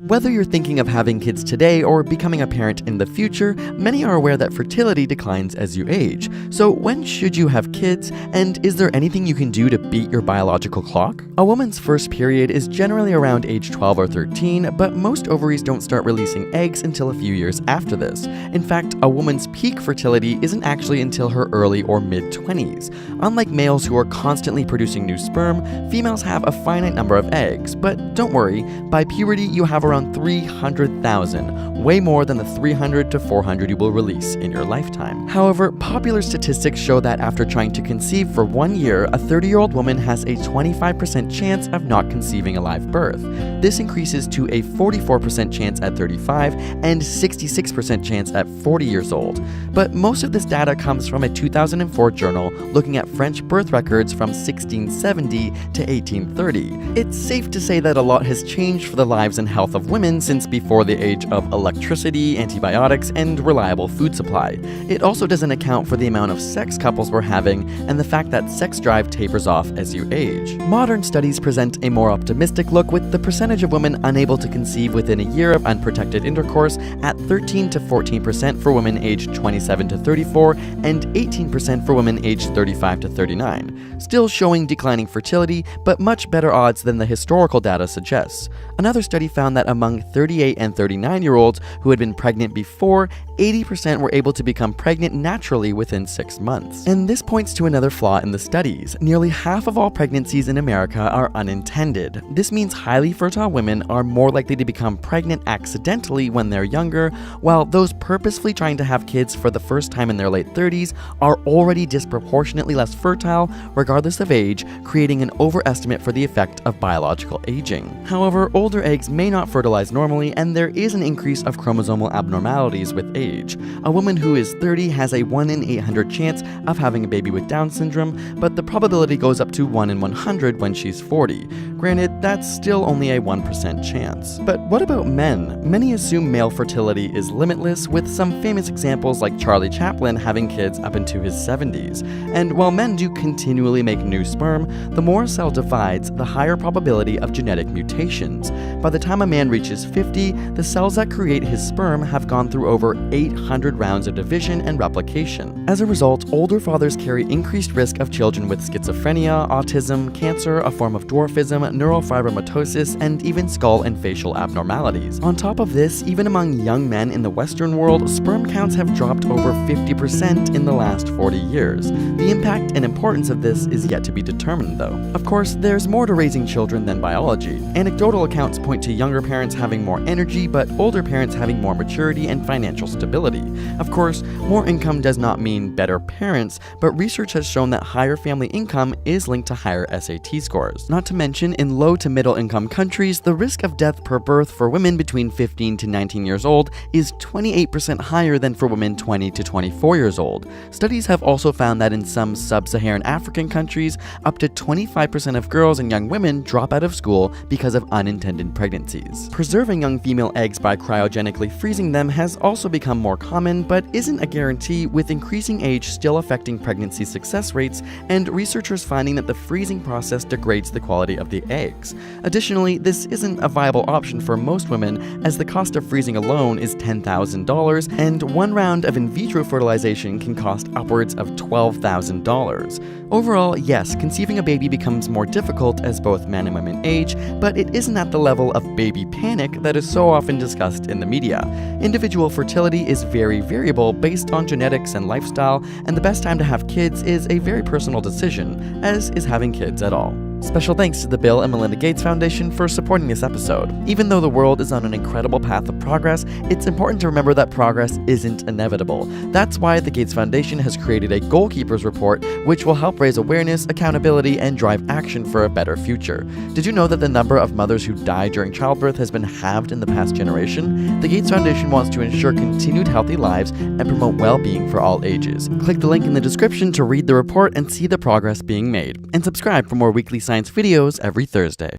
Whether you're thinking of having kids today or becoming a parent in the future, many are aware that fertility declines as you age. So when should you have kids, and is there anything you can do to beat your biological clock? A woman's first period is generally around age 12 or 13, but most ovaries don't start releasing eggs until a few years after this. In fact, a woman's peak fertility isn't actually until her early or mid-20s. Unlike males who are constantly producing new sperm, females have a finite number of eggs. But don't worry, by puberty you have around 300,000, way more than the 300 to 400 you will release in your lifetime. However, popular statistics show that after trying to conceive for 1 year, a 30-year-old woman has a 25% chance of not conceiving a live birth. This increases to a 44% chance at 35 and 66% chance at 40 years old. But most of this data comes from a 2004 journal looking at French birth records from 1670 to 1830. It's safe to say that a lot has changed for the lives and health of women since before the age of electricity, antibiotics, and reliable food supply. It also doesn't account for the amount of sex couples we're having and the fact that sex drive tapers off as you age. Modern studies present a more optimistic look, with the percentage of women unable to conceive within a year of unprotected intercourse at 13 to 14% for women aged 27 to 34 and 18% for women aged 35 to 39, still showing declining fertility, but much better odds than the historical data suggests. Another study found that among 38 and 39-year-olds who had been pregnant before, 80% were able to become pregnant naturally within 6 months. And this points to another flaw in the studies. Nearly half of all pregnancies in America are unintended. This means highly fertile women are more likely to become pregnant accidentally when they're younger, while those purposefully trying to have kids for the first time in their late 30s are already disproportionately less fertile, regardless of age, creating an overestimate for the effect of biological aging. However, older eggs may not fertilize normally, and there is an increase of chromosomal abnormalities with age. A woman who is 30 has a 1 in 800 chance of having a baby with Down syndrome, but the probability goes up to 1 in 100 when she's 40. Granted, that's still only a 1% chance. But what about men? Many assume male fertility is limitless, with some famous examples like Charlie Chaplin having kids up into his 70s. And while men do continually make new sperm, the more a cell divides, the higher probability of genetic mutations. By the time a man reaches 50, the cells that create his sperm have gone through over 800 rounds of division and replication. As a result, older fathers carry increased risk of children with schizophrenia, autism, cancer, a form of dwarfism, neurofibromatosis, and even skull and facial abnormalities. On top of this, even among young men in the Western world, sperm counts have dropped over 50% in the last 40 years. The impact and importance of this is yet to be determined, though. Of course, there's more to raising children than biology. Anecdotal accounts point to younger parents having more energy, but older parents having more maturity and financial stability. Of course, more income does not mean better parents, but research has shown that higher family income is linked to higher SAT scores. Not to mention, in low to middle income countries, the risk of death per birth for women between 15 to 19 years old is 28% higher than for women 20 to 24 years old. Studies have also found that in some sub-Saharan African countries, up to 25% of girls and young women drop out of school because of unintended pregnancies. Preserving young female eggs by cryogenically freezing them has also become more common, but isn't a guarantee, with increasing age still affecting pregnancy success rates and researchers finding that the freezing process degrades the quality of the eggs. Additionally, this isn't a viable option for most women, as the cost of freezing alone is $10,000, and one round of in vitro fertilization can cost upwards of $12,000. Overall, yes, conceiving a baby becomes more difficult as both men and women age, but it isn't at the level of baby panic that is so often discussed in the media. Individual fertility is very variable based on genetics and lifestyle, and the best time to have kids is a very personal decision, as is having kids at all. Special thanks to the Bill and Melinda Gates Foundation for supporting this episode. Even though the world is on an incredible path of progress, it's important to remember that progress isn't inevitable. That's why the Gates Foundation has created a Goalkeepers Report, which will help raise awareness, accountability, and drive action for a better future. Did you know that the number of mothers who die during childbirth has been halved in the past generation? The Gates Foundation wants to ensure continued healthy lives and promote well-being for all ages. Click the link in the description to read the report and see the progress being made. And subscribe for more weekly science videos every Thursday.